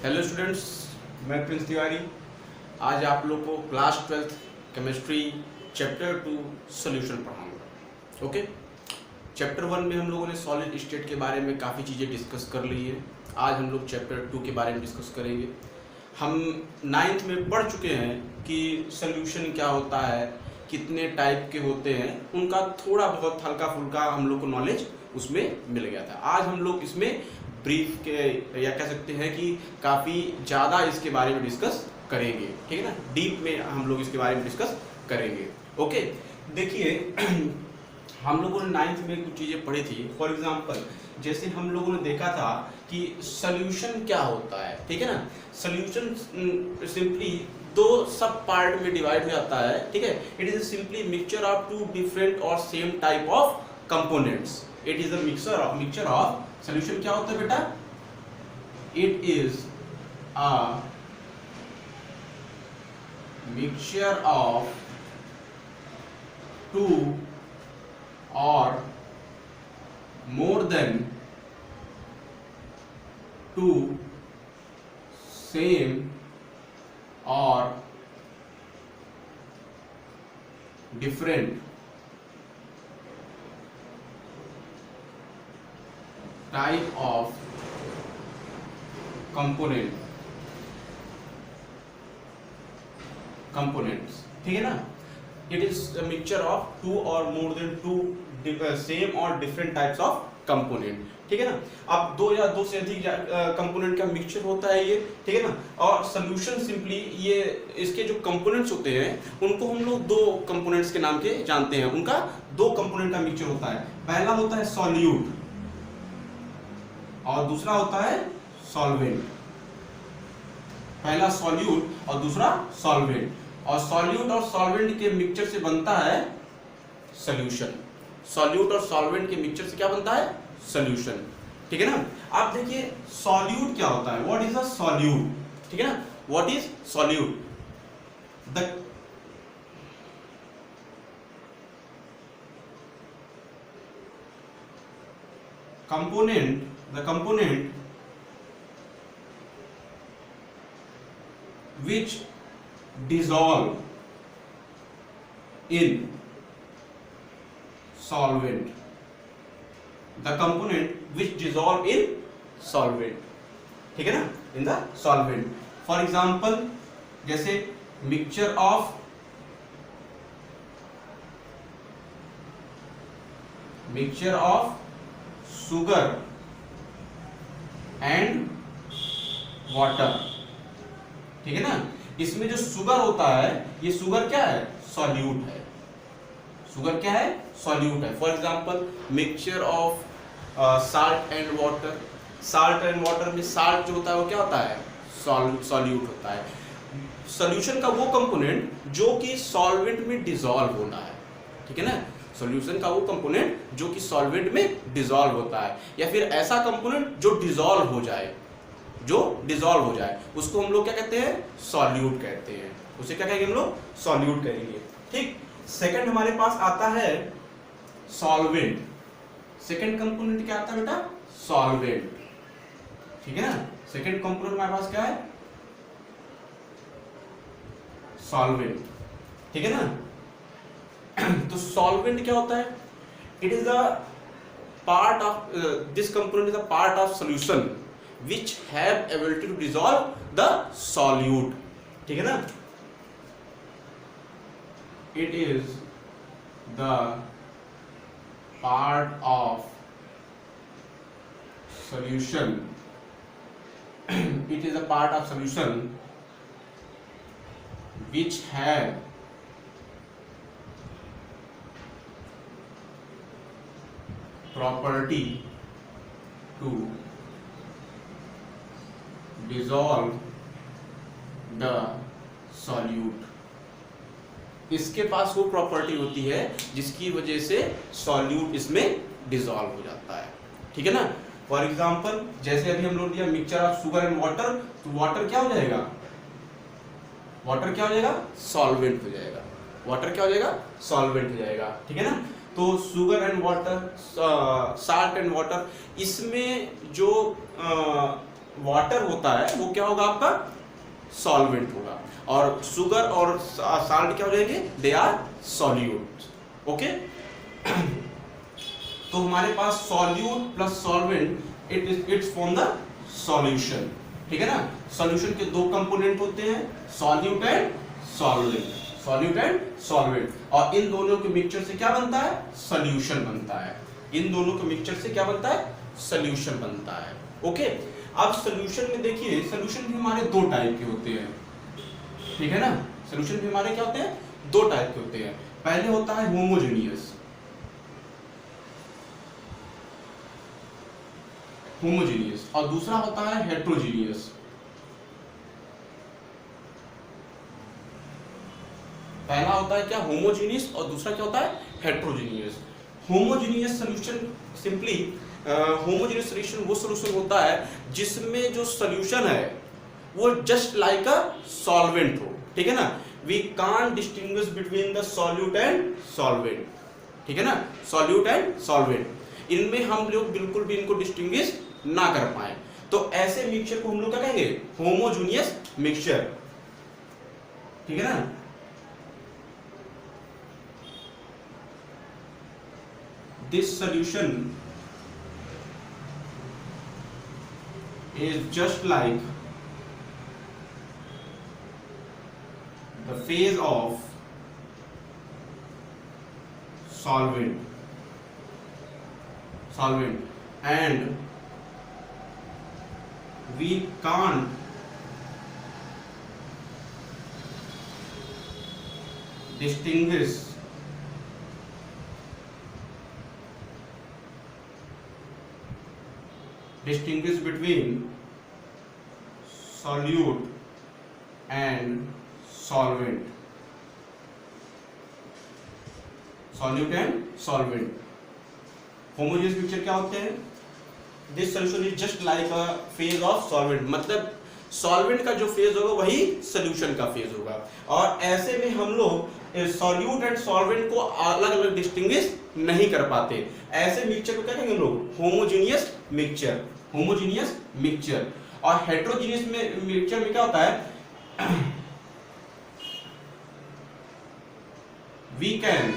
Hello students, मैं Prince Tiwari. आज आप लोग को class 12th chemistry chapter 2 solution पढ़ाऊंगा। ओके, चैप्टर 1 में हम लोगों ने सॉलिड स्टेट के बारे में काफ़ी चीज़ें डिस्कस कर ली है। आज हम लोग चैप्टर 2 के बारे में डिस्कस करेंगे। हम 9th में पढ़ चुके हैं कि सॉल्यूशन क्या होता है, कितने टाइप के होते हैं, उनका थोड़ा बहुत हल्का फुल्का हम लोग को नॉलेज उसमें मिल गया था। आज हम लोग इसमें ब्रीफ के या कह सकते हैं कि काफ़ी ज़्यादा इसके बारे में डिस्कस करेंगे। ठीक है ना, डीप में हम लोग इसके बारे में डिस्कस करेंगे। ओके, देखिए हम लोगों ने 9th में कुछ चीज़ें पढ़ी थी। फॉर एग्जांपल, जैसे हम लोगों ने देखा था कि सॉल्यूशन क्या होता है। ठीक है ना, सॉल्यूशन सिंपली दो सब पार्ट में डिवाइड हो जाता है। ठीक है, it is simply mixture of two different और same type of components. It is a mixture of solution क्या होता है बेटा? It is a mixture of two और more than two same or different type of components। ठीक है ना, it is a mixture of two or more than two same और different types of component. ठीक है ना, अब दो या दो से अधिक कंपोनेंट का मिक्सचर होता है ये। ठीक है ना, और सॉल्यूशन सिंपली ये इसके जो कंपोनेंट्स होते हैं उनको हम लोग दो कंपोनेंट्स के नाम के जानते हैं। उनका दो कंपोनेंट का मिक्सचर होता है। पहला होता है सॉल्यूट और दूसरा होता है सॉल्वेंट। पहला सॉल्यूट और दूसरा सॉल्वेंट, और सॉल्यूट और सॉल्वेंट के मिक्सचर से बनता है सॉल्यूशन। सॉल्यूट और सॉल्वेंट के मिक्सचर से क्या बनता है? सॉल्यूशन। ठीक है ना, आप देखिए सॉल्यूट क्या होता है। What is a solute? ठीक है ना, what is solute? The component which dissolve in solvent। The component which dissolve in solvent। ठीक है ना, in the solvent। For example, जैसे mixture of sugar and water। ठीक है ना, इसमें जो शुगर होता है, ये शुगर क्या है? सॉल्यूट है। शुगर क्या है? सॉल्यूट है। For example, mixture of salt and water. Salt and water में साल्ट जो होता है वो क्या होता है? सॉल्यूट होता है। सॉल्यूशन का वो कंपोनेंट जो कि सॉल्वेंट में डिसॉल्व होना है। ठीक है ना, सॉल्यूशन का वो कंपोनेंट जो कि सॉल्वेंट में डिसॉल्व होता है, या फिर ऐसा कंपोनेंट जो डिसॉल्व हो जाए, उसको हम लोग क्या कहते हैं? सॉल्यूट कहते हैं। उसे क्या कहेंगे हम लोग? सॉल्यूट कहेंगे। ठीक, सेकंड हमारे पास आता है सॉल्वेंट। सेकंड कंपोनेंट क्या आता है बेटा? सॉल्वेंट। ठीक है ना, सेकंड कंपोनेंट हमारे पास क्या है? सॉल्वेंट। ठीक है ना, तो सॉल्वेंट क्या होता है? It is a part of this component is a part of solution which have ability to dissolve the solute। ठीक है ना, it is the part of solution it is a part of solution which have property to dissolve the solute। इसके पास वो property होती है जिसकी वजह से सॉल्यूट इसमें डिसॉल्व हो जाता है। ठीक है ना, फॉर एग्जांपल जैसे अभी हम लोग दिया mixture of sugar and water, तो वाटर क्या हो जाएगा? वाटर क्या हो जाएगा? सॉल्वेंट हो जाएगा। वाटर क्या हो जाएगा? सॉल्वेंट हो जाएगा। ठीक है ना, तो sugar and water, salt and water, इसमें जो वाटर होता है वो क्या होगा आपका, सॉल्वेंट होगा, और शुगर और साल्ट क्या हो जाएंगे, दे आर सॉल्यूट। ओके, तो हमारे पास solute plus solvent it's form the solution, ठीक है ना। सॉल्यूशन के दो कंपोनेंट होते हैं, solute and solvent, solute and solvent, और इन दोनों के मिक्सचर से क्या बनता है, सॉल्यूशन बनता है। इन दोनों के मिक्सचर से क्या बनता है, सॉल्यूशन बनता है। ओके, अब सॉल्यूशन में देखिए, सॉल्यूशन भी हमारे दो टाइप के होते हैं, ठीक है ना। सॉल्यूशन भी हमारे क्या होते हैं, दो टाइप के होते हैं। पहले होता है होमोजेनियस, होमोजेनियस, और दूसरा होता है हेट्रोजेनियस। पहला होता है क्या, होमोजेनियस, और दूसरा क्या होता है, heterogeneous. Homogeneous solution simply, homogeneous solution वो सॉल्यूशन होता है जिसमें जो सॉल्यूशन है वो जस्ट लाइक अ सॉल्वेंट हो, ठीक है ना। We can't distinguish between the solute and solvent, ठीक है ना, सॉल्यूट एंड सॉल्वेंट, इनमें हम लोग बिल्कुल भी इनको डिस्टिंग्विश ना कर पाए, तो ऐसे मिक्सचर को हम लोग क्या कहेंगे, होमोजेनियस मिक्सचर, ठीक है ना। This solution is just like the phase of solvent, and we can't distinguish between solute and solvent, solute and solvent। Homogeneous mixture क्या होते हैं, this solution is just like a phase of solvent, मतलब solvent का जो phase होगा वही solution का phase होगा, और ऐसे में हम लोग सॉल्यूट एंड सॉल्वेंट को अलग अलग डिस्टिंग्विश नहीं कर पाते। ऐसे मिक्सचर को क्या कहेंगे हम लोग, होमोजेनियस मिक्सचर, होमोजेनियस मिक्सचर। और हेट्रोजेनियस में मिक्सचर में क्या होता है, वी कैन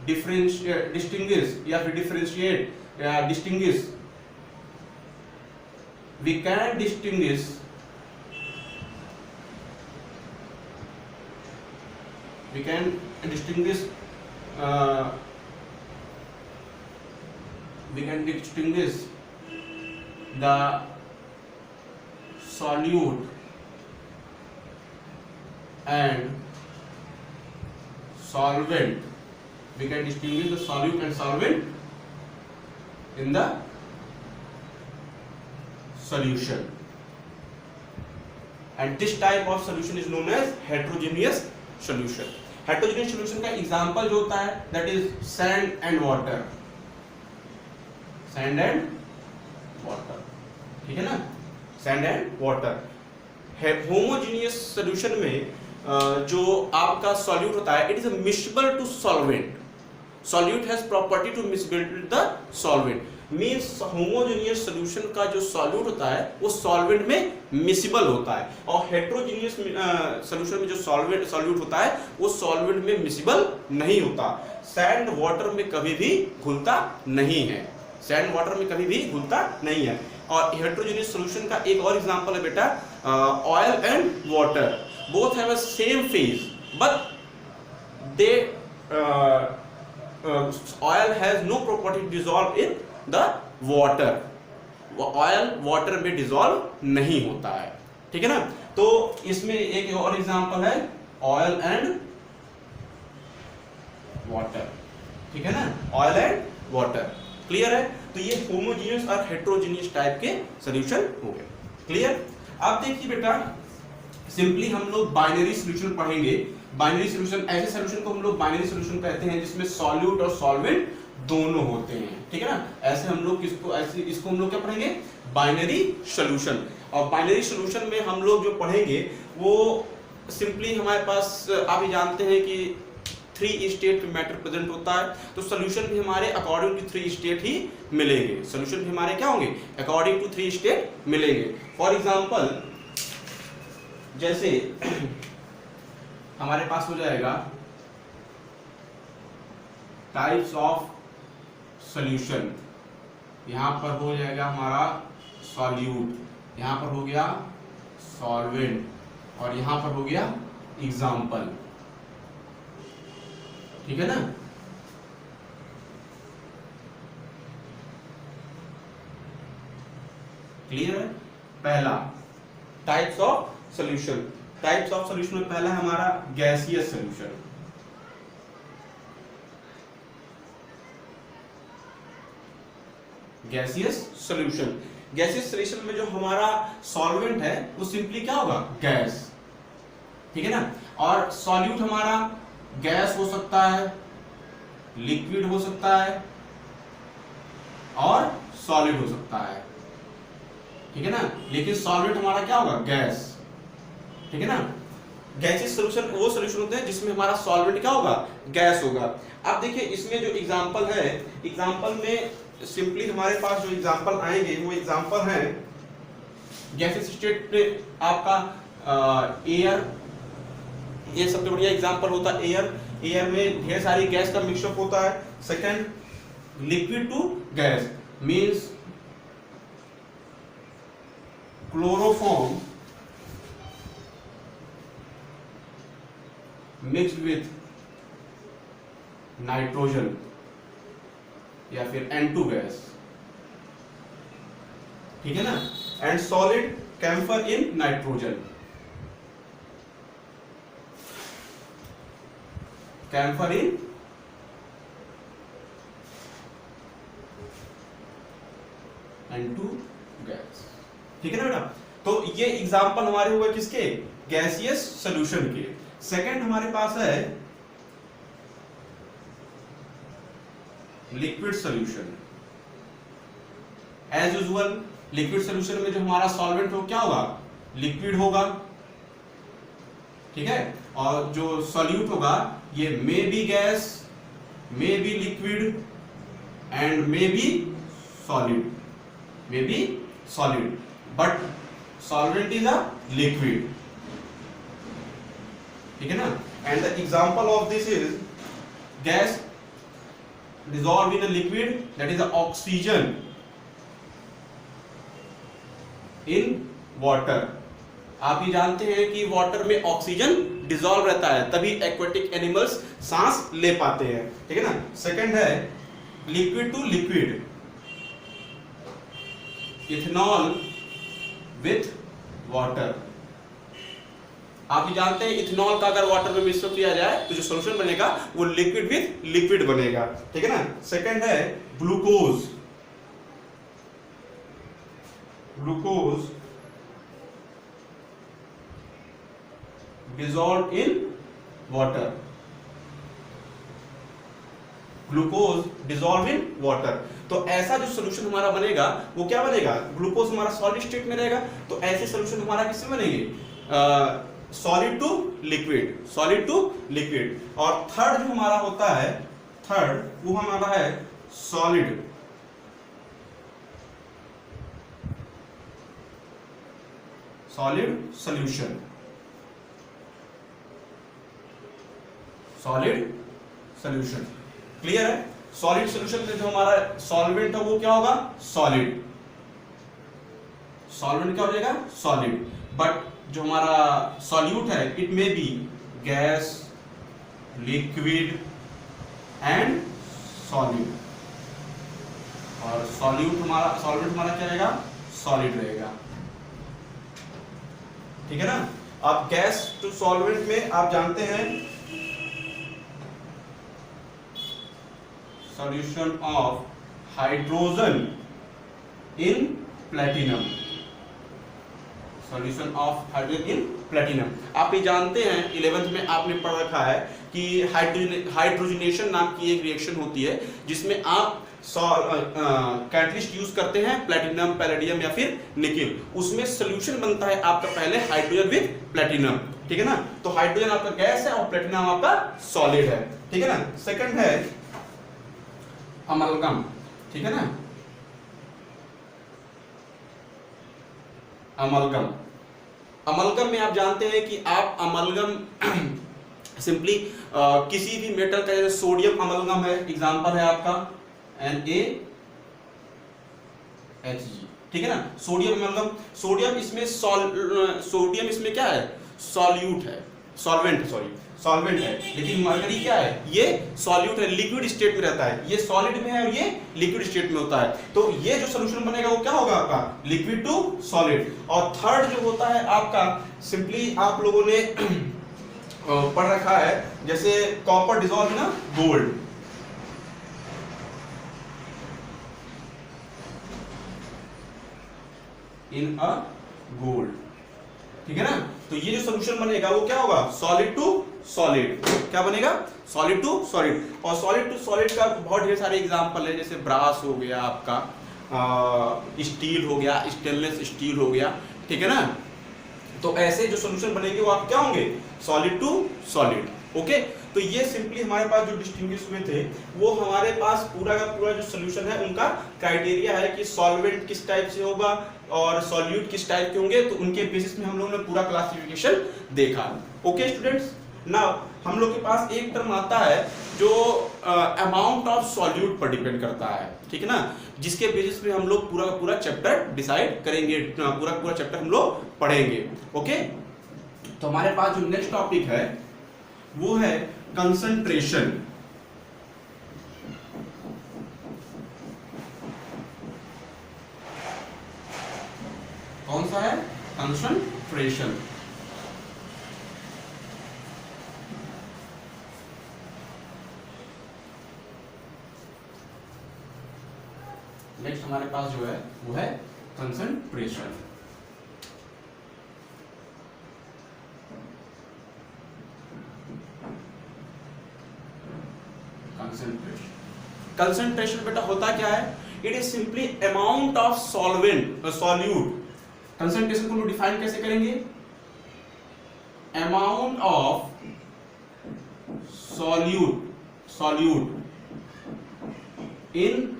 डिस्टिंग्विश या फिर डिफरेंशिएट या distinguish, we can distinguish the solute and solvent, we can distinguish the solute and solvent in the solution, and this type of solution is known as heterogeneous solution। heterogeneous solution का example जो होता है that is sand and water, sand and water, ठीक है ना, sand and water। Homogeneous solution में जो आपका सॉल्यूट होता है, it is mixable to solvent, solute has property to mixable to the solvent, means homogeneous solution का जो सॉल्यूट होता है वो सॉल्वेंट में मिक्सबल होता है, और हेट्रोजेनियस सॉल्यूशन में जो सॉल्यूट होता है वो सॉल्वेंट में मिक्सबल नहीं होता, सैंड वाटर में कभी भी घुलता नहीं है, सैंड वाटर में कभी भी घुलता नहीं है। और हेट्रोजेनियस सॉल्यूशन का एक और एग्जांपल है बेटा, oil and water, both have a same phase but they oil has no property to dissolve in the water, oil water में डिसॉल्व नहीं होता है, ठीक है ना। तो इसमें एक और एग्जांपल है ऑयल एंड वाटर, ठीक है ना, ऑयल एंड वाटर, क्लियर है। तो ये होमोजेनियस और हेट्रोजेनियस टाइप के सॉल्यूशन हो गए, क्लियर। अब देखिए बेटा, सिंपली हम लोग बाइनरी सॉल्यूशन पढ़ेंगे। बाइनरी सॉल्यूशन, ऐसे सॉल्यूशन को हम लोग बाइनरी सॉल्यूशन कहते हैं जिसमें सॉल्यूट और सॉल्वेंट दोनों होते हैं, ठीक है ना। ऐसे हम लोग इसको हम लोग क्या पढ़ेंगे, बाइनरी सॉल्यूशन। और बाइनरी सॉल्यूशन में हम लोग जो पढ़ेंगे वो सिंपली हमारे पास, आप ये जानते हैं कि 3 स्टेट में मैटर प्रेजेंट होता है, तो सोल्यूशन भी हमारे अकॉर्डिंग टू 3 स्टेट ही मिलेंगे। सोल्यूशन भी हमारे क्या होंगे, अकॉर्डिंग टू 3 स्टेट मिलेंगे। फॉर एग्जांपल जैसे हमारे पास हो जाएगा टाइप्स ऑफ सॉल्यूशन, यहां पर हो जाएगा हमारा सॉल्यूट, यहां पर हो गया सॉल्वेंट, और यहां पर हो गया एग्जाम्पल। ठीक है ना। क्लियर है। पहला types of solution, types of solution में पहला है हमारा gaseous solution. Gaseous solution, gaseous solution में जो हमारा सॉल्वेंट है वो सिंपली क्या होगा, गैस। ठीक है ना। और सॉल्यूट हमारा गैस हो सकता है, लिक्विड हो सकता है और सॉलिड हो सकता है। ठीक है ना। लेकिन सॉल्वेंट हमारा क्या होगा, गैस। ठीक है ना। गैसियस सॉल्यूशन वो सॉल्यूशन होते हैं जिसमें हमारा सॉल्वेंट क्या होगा, गैस होगा। अब देखिए इसमें जो एग्जांपल है, एग्जांपल में सिंपली हमारे पास जो एग्जांपल आएंगे वो एग्जांपल हैं गैसियस स्टेट में आपका एयर, ये सबसे बढ़िया एग्जांपल होता है एयर। एयर में ढेर सारी गैस का मिक्सअप होता है। Second, liquid to gas means chloroform mixed with nitrogen या फिर N2 गैस। ठीक है ना। And solid camphor in nitrogen, camphor in N2 gas. ठीक है ना बेटा। तो ये एग्जांपल हमारे हुए किसके, गैसियस सॉल्यूशन के। सेकंड हमारे पास है liquid solution. As usual liquid solution में जो हमारा सॉल्वेंट हो क्या होगा, लिक्विड होगा। ठीक है। और जो सॉल्यूट होगा ये may be gas, may be liquid and may be solid, may be solid, but solvent is a liquid. ठीक है ना। And the example of this is gas dissolved in a liquid, that is the oxygen in water। आप ये जानते हैं कि water में oxygen dissolve रहता है, तभी एक्वेटिक एनिमल्स सांस ले पाते हैं। ठीक है ना। सेकंड है liquid to liquid, ethanol with water. आप ये जानते हैं इथेनॉल का अगर वाटर में मिक्स किया जाए तो जो सॉल्यूशन बनेगा वो लिक्विड विथ लिक्विड बनेगा। ठीक है ना। सेकंड है glucose, glucose dissolved in water, glucose dissolve in water. तो ऐसा जो सॉल्यूशन हमारा बनेगा वो क्या बनेगा, ग्लूकोज हमारा सॉलिड स्टेट में रहेगा। तो ऐसे सॉल्यूशन हमारा किसमें बनेंगे, solid to liquid, solid to liquid. और थर्ड जो हमारा होता है, थर्ड वो हमारा है solid, solid solution, solid solution. Clear है। सॉलिड सॉल्यूशन में जो हमारा सॉल्वेंट है वो क्या होगा, सॉलिड, सॉल्वेंट क्या हो जाएगा, सॉलिड। बट जो हमारा सॉल्यूट है it may be gas, liquid and solid. और सॉल्यूट हमारा, सॉल्वेंट हमारा क्या रहेगा, सॉलिड रहेगा। ठीक है ना। अब गैस टू सॉल्वेंट में आप जानते हैं solution of hydrogen in platinum, solution of hydrogen in platinum. आप ये जानते हैं 11th में आपने पढ़ रखा है कि हाइड्रोजनेशन नाम की एक रिएक्शन होती है जिसमें आप कैटलिस्ट यूज करते हैं प्लेटिनम, पैलेडियम या फिर निकिल। उसमें सॉल्यूशन बनता है आपका पहले हाइड्रोजन विद प्लेटिनम। ठीक है ना। तो हाइड्रोजन आपका गैस है और प्लेटिनम आपका सॉलिड है, ठीक है ना। सेकंड है अमलगम, ठीक है ना। अमलगम, अमलगम में आप जानते हैं कि आप अमलगम सिंपली किसी भी मेटल का, जैसे सोडियम अमलगम है, एग्जांपल है आपका NaHG, ठीक है ना। सोडियम अमलगम, सोडियम इसमें सोडियम इसमें क्या है, सॉल्यूट है, सॉल्वेंट सॉरी सॉल्वेंट है, लेकिन मरकरी क्या है, ये सॉल्यूट है, लिक्विड स्टेट में रहता है, ये सॉलिड में है और ये लिक्विड स्टेट में होता है। तो ये जो सोल्यूशन बनेगा वो क्या होगा आपका, लिक्विड टू सॉलिड। और थर्ड जो होता है आपका, सिंपली आप लोगों ने पढ़ रखा है, जैसे कॉपर डिसॉल्व ना गोल्ड, इन अ गोल्ड, ठीक है ना। तो ये जो सोल्यूशन बनेगा वो क्या होगा, सॉलिड टू सॉलिड, क्या बनेगा, सॉलिड टू सॉलिड। और सॉलिड टू सॉलिड का बहुत ढेर सारे एग्जांपल है, जैसे ब्रास हो गया आपका, स्टील हो गया, स्टेनलेस स्टील हो गया, ठीक है ना। तो ऐसे जो सोल्यूशन बनेंगे वो आप क्या होंगे, सॉलिड टू सॉलिड, ओके। तो ये सिंपली हमारे पास जो डिस्टिंग्विश हुए थे, वो हमारे पास पूरा का पूरा जो सोल्यूशन है उनका क्राइटेरिया है कि सॉल्वेंट किस टाइप से होगा और सॉल्यूट किस टाइप के होंगे, तो उनके बेसिस में हम लोगों ने पूरा क्लासिफिकेशन देखा, ओके स्टूडेंट्स। नाउ हम लोग के पास एक टर्म आता है जो अमाउंट ऑफ सॉल्यूट पर डिपेंड करता है, ठीक है ना, जिसके बेसिस पे हम लोग पूरा का पूरा चैप्टर डिसाइड करेंगे, पूरा पूरा चैप्टर हम लोग पढ़ेंगे, ओके। तो हमारे पास जो नेक्स्ट टॉपिक है वो है कंसंट्रेशन। कौन सा है, कंसंट्रेशन। नेक्स्ट हमारे पास जो है वो है कंसंट्रेशन। कंसंट्रेशन बेटा होता क्या है, it is simply amount of solvent solute. Concentration को डिफाइन कैसे करेंगे, amount of solute in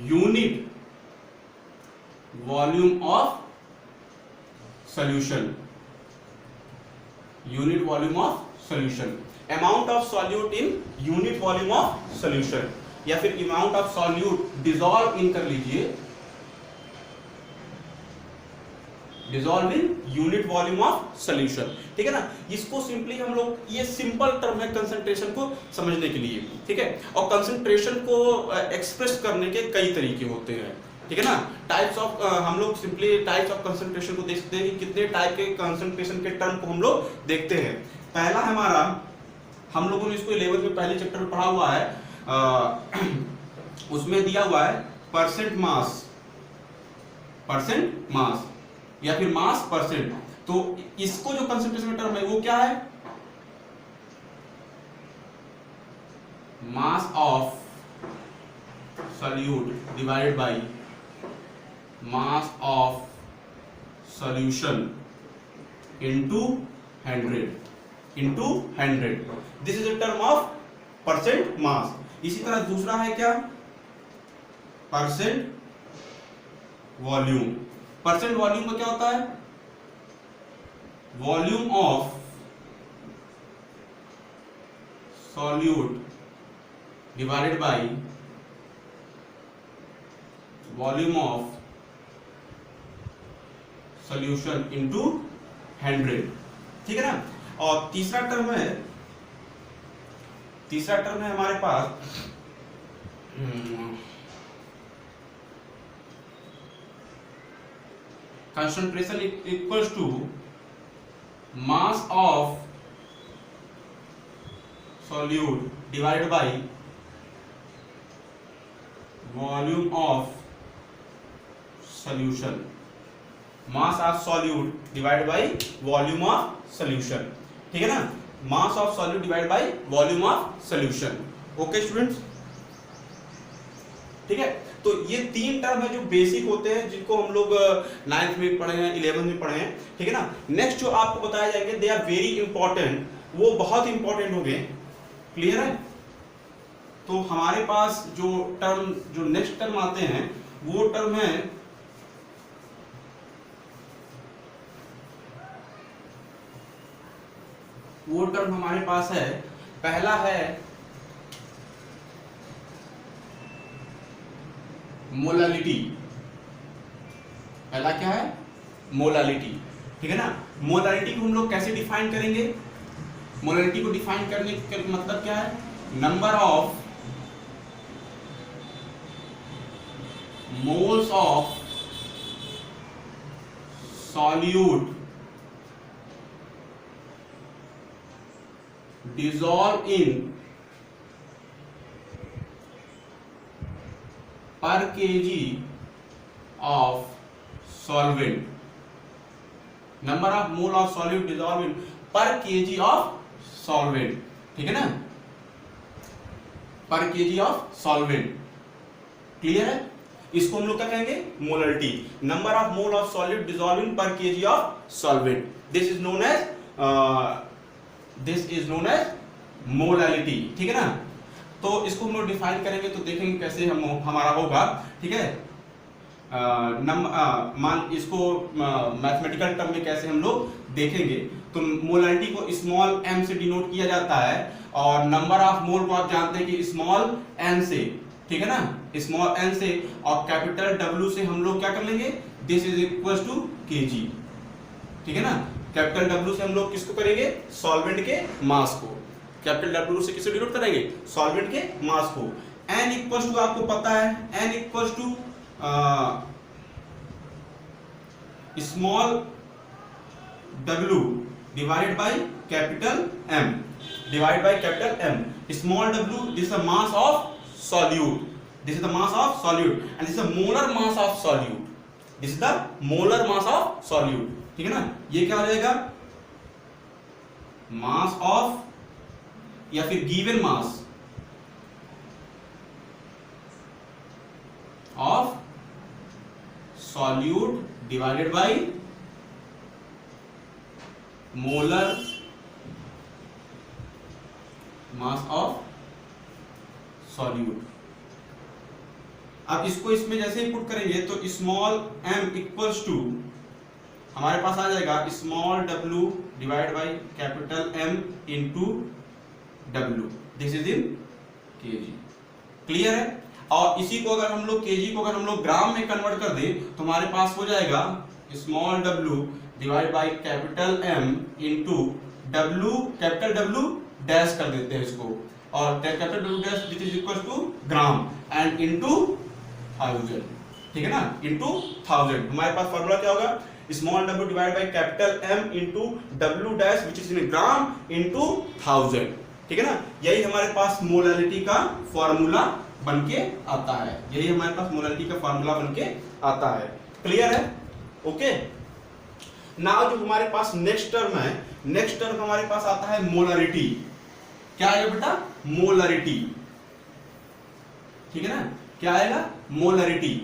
unit volume of solution, unit volume of solution, amount of solute in unit volume of solution, या फिर amount of solute dissolve इन कर लीजिए, dissolve in unit volume of solution, ठीक है ना। इसको सिंपली हम लोग, ये सिंपल टर्म है कंसंट्रेशन को समझने के लिए, ठीक है। और कंसंट्रेशन को एक्सप्रेस करने के कई तरीके होते हैं, ठीक है ना। टाइप्स ऑफ, हम लोग सिंपली टाइप्स ऑफ कंसंट्रेशन को देखते हैं कि कितने टाइप के कंसंट्रेशन के टर्म को हम लोग देखते हैं। पहला हमारा, हम लोगों ने इसको 11th में पहले चैप्टर में पढ़ा हुआ है, उसमें दिया हुआ है परसेंट मास या फिर मास परसेंट। तो इसको जो कंसंट्रेशन टर्म है वो क्या है, मास of solute divided by mass of solution into 100, this is a term of percent मास। इसी तरह दूसरा है क्या, परसेंट वॉल्यूम। परसेंट वॉल्यूम का क्या होता है, volume of solute divided by volume of solution into 100, ठीक है ना। और तीसरा टर्म है हमारे पास concentration equals to mass of solute divided by volume of solution, mass of solute divided by volume of solution, ठीक है ना, mass of solute divided by volume of solution, okay students, ठीक है। तो ये 3 टर्म है जो बेसिक होते हैं, जिनको हम लोग 9th में पढ़े हैं, 11th में पढ़े हैं, ठीक है ना। नेक्स्ट जो आपको बताया जाएंगे दे आर वेरी इंपॉर्टेंट, वो बहुत इंपॉर्टेंट हो गए, क्लियर है। तो हमारे पास जो नेक्स्ट टर्म आते हैं वो टर्म है हमारे पास है, पहला है मोलालिटी। पहला क्या है? मोलालिटी, ठीक है ना। मोलालिटी को हम लोग कैसे डिफाइन करेंगे? मोलालिटी को डिफाइन करने का मतलब क्या है? Number of moles of solute dissolve in per kg of solvent, number of mole of solute dissolve in per kg of solvent, ठीक है ना, per kg of solvent, clear है। इसको हम लोग क्या कहेंगे? Molarity, number of mole of solute dissolve in per kg of solvent, this is known as molality, ठीक है ना। तो इसको हम लोग डिफाइन करेंगे तो देखेंगे कैसे हमारा होगा, ठीक है। इसको मैथमेटिकल टर्म में कैसे हम लोग देखेंगे। तो मोलालिटी को स्मॉल m से डिनोट किया जाता है, और नंबर ऑफ मोल को आप जानते हैं कि स्मॉल n से, ठीक है ना, स्मॉल n से, और कैपिटल W से हम लोग क्या कर लेंगे? This is equal to kg, ठीक है ना। कैपिटल W से हम लोग किसको करेंगे? सॉल्वेंट के मास को। कैपिटल W से किसे डिनोट करेंगे? सॉल्वेंट के मास को। n इक्वल टू आपको पता है, n equal to small w divided by capital M, divided by capital M। Small w, this is the mass of solute, this is the mass of solute, and this is the molar mass of solute, this is the molar mass of solute, ठीक है ना। ये क्या हो जाएगा? Mass of या फिर given mass of solute divided by molar mass of solute. अब इसको इसमें जैसे ही पुट करेंगे तो स्मॉल m इक्वल्स टू हमारे पास आ जाएगा small w divide by capital M into W, this is in kg, clear है। और इसी को अगर हम लोग kg को अगर हम लोग ग्राम में कन्वर्ट कर दें तो हमारे पास हो जाएगा small w divide by capital M into W, capital W dash कर देते हैं इसको, और capital W dash this is equal to gram and into 1000, ठीक है ना, इंटू 1000। हमारे पास फॉर्मूला क्या होगा? Small w divide by capital M into W dash which is in gram into 1000, ठीक है ना। यही हमारे पास मोलालिटी का फॉर्मूला बनके आता है, यही हमारे पास मोलालिटी का फॉर्मूला बनके आता है, क्लियर है, ओके। नाउ जो हमारे पास नेक्स्ट टर्म है, नेक्स्ट टर्म हमारे पास आता है मोलारिटी। क्या आएगा बेटा? मोलारिटी, ठीक है ना। क्या आएगा? मोलारिटी।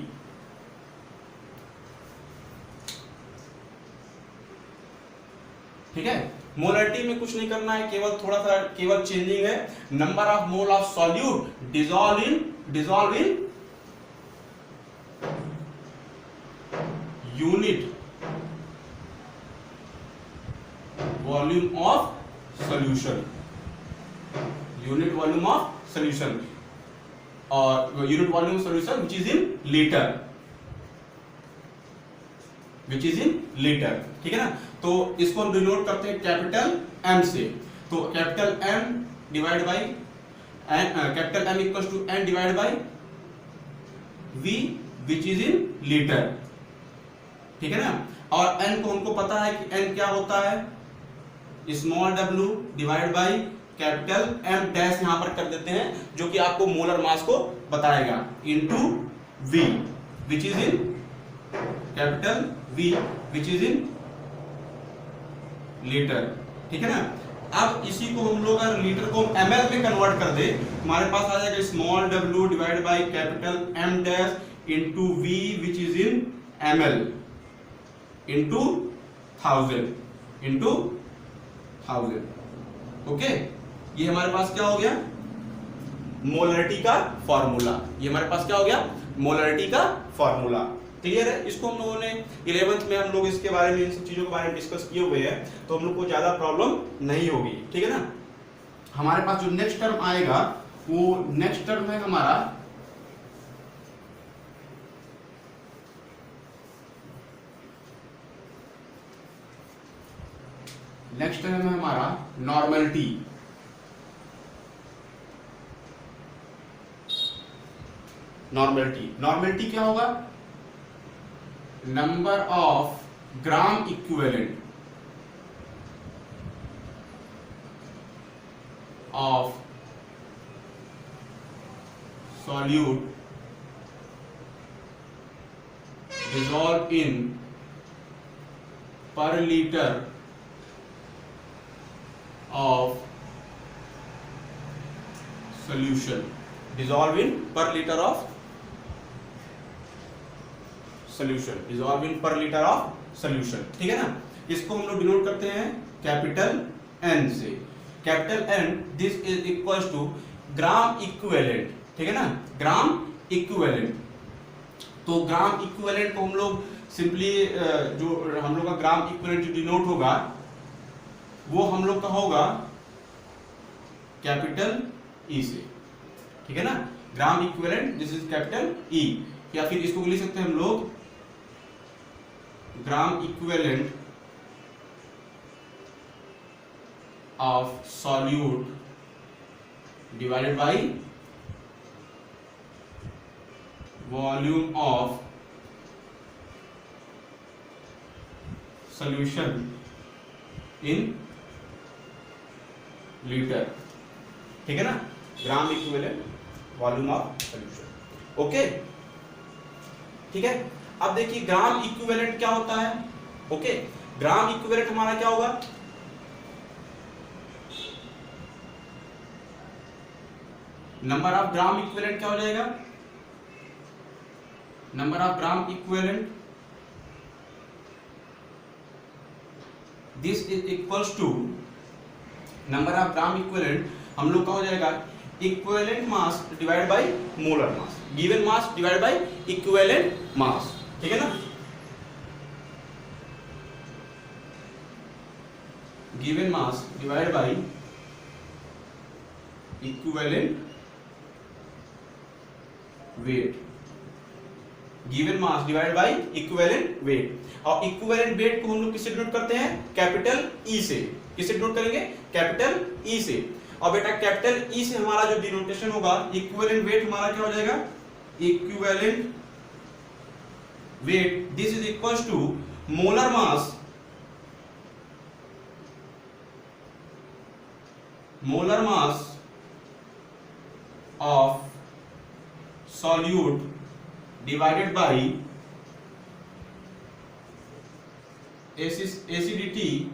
ठीक है, मोलारिटी में कुछ नहीं करना है, केवल चेंजिंग है। Number of mole of solute dissolve in unit volume of solution, unit volume of solution, और unit volume solution which is in litre, which is in litre, ठीक है ना। तो इसको हम डिनोट करते हैं कैपिटल M से। तो capital M divide by capital M equals to N divide by V which is in litre, ठीक है ना। और N को हमको पता है कि N क्या होता है? Small w divide by capital M dash यहां पर कर देते हैं, जो कि आपको मोलर मास को बताएगा, into V which is in capital V which is in litre, ठीक है ना। अब इसी को हम लोग अगर लीटर को ml में कन्वर्ट कर दे, हमारे पास आ जाएगा small w divide by capital m dash into v which is in ml into 1000। Okay, ये हमारे पास क्या हो गया, मोलरिटी का फॉर्मूला। ये हमारे पास क्या हो गया, मोलरिटी का फॉर्मूला। क्लियर है? इसको हम लोगों ने 11th में हम लोग इसके बारे में, इन सब चीजों के बारे में डिस्कस किए हुए हैं, तो हम लोग को ज्यादा प्रॉब्लम नहीं होगी। ठीक है ना? हमारे पास जो नेक्स्ट टर्म आएगा वो नेक्स्ट टर्म है हमारा नॉर्मलिटी। नॉर्मलिटी क्या होगा, number of gram equivalent of solute dissolved in per liter of solution, dissolved in per liter of solution, dissolved in per liter of solution। ठीक है ना? इसको हम लोग डिनोट करते हैं कैपिटल N से। Capital N, this is equals to gram equivalent. ठीक है ना? Gram equivalent. तो ग्राम इक्विवेलेंट को हम लोग सिंपली जो हम लोग का ग्राम इक्विवेलेंट जो डिनोट होगा वो हम लोग का होगा कैपिटल E से। ठीक है ना? Gram equivalent, this is capital E। या फिर इसको लिख सकते हैं हम लोग gram equivalent of solute divided by volume of solution in litre. ठीक है ना? Gram equivalent volume of solution. Okay, ठीक है। अब देखिए ग्राम इक्विवेलेंट क्या होता है। ओके, ग्राम इक्विवेलेंट हमारा क्या होगा, नंबर ऑफ ग्राम इक्विवेलेंट क्या हो जाएगा, number of gram equivalent, this is equals to number of gram equivalent हम लोग का हो जाएगा equivalent mass divide by molar mass, given mass divide by equivalent mass. ठीक है ना? Given mass divide by equivalent weight, given mass divide by equivalent weight. और equivalent weight को हम लोग किससे डिनोट करते हैं, कैपिटल ई से। किससे डिनोट करेंगे, कैपिटल ई से। और बेटा कैपिटल ई से हमारा जो डिनोटेशन होगा, इक्विवेलेंट वेट हमारा क्या हो जाएगा, equivalent weight, this is equals to molar mass, molar mass of solute divided by acidity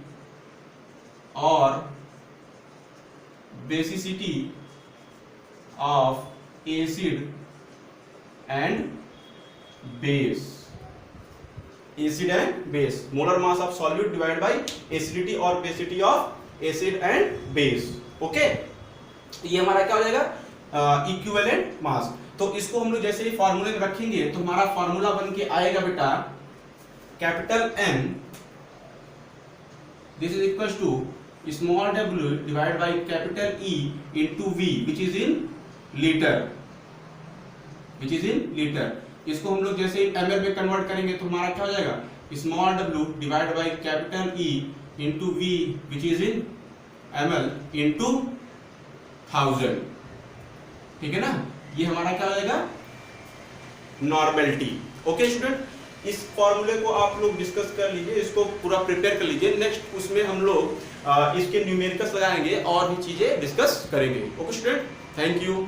or basicity of acid and base, acid and base, molar mass of solute divided by acidity or basicity of acid and base। Okay, ये हमारा क्या हो जाएगा, equivalent मास। तो इसको हम लोग जैसे ही फॉर्मूले में रखेंगे तो हमारा फॉर्मूला बन के आएगा बेटा capital N, this is equals to small w divide by capital E into V which is in litre, which is in litre. इसको हम लोग जैसे ही ml में कन्वर्ट करेंगे तो हमारा क्या हो जाएगा, small w divide by capital E into V which is in ml into 1000। ठीक है ना? ये हमारा क्या हो जाएगा, नॉर्मलिटी। ओके स्टूडेंट, इस फॉर्मूले को आप लोग डिस्कस कर लीजिए, इसको पूरा प्रिपेयर कर लीजिए। नेक्स्ट उसमें हम लोग इसके न्यूमेरिकल्स लगाएंगे और भी चीजें डिस्कस करेंगे। Okay student, thank you.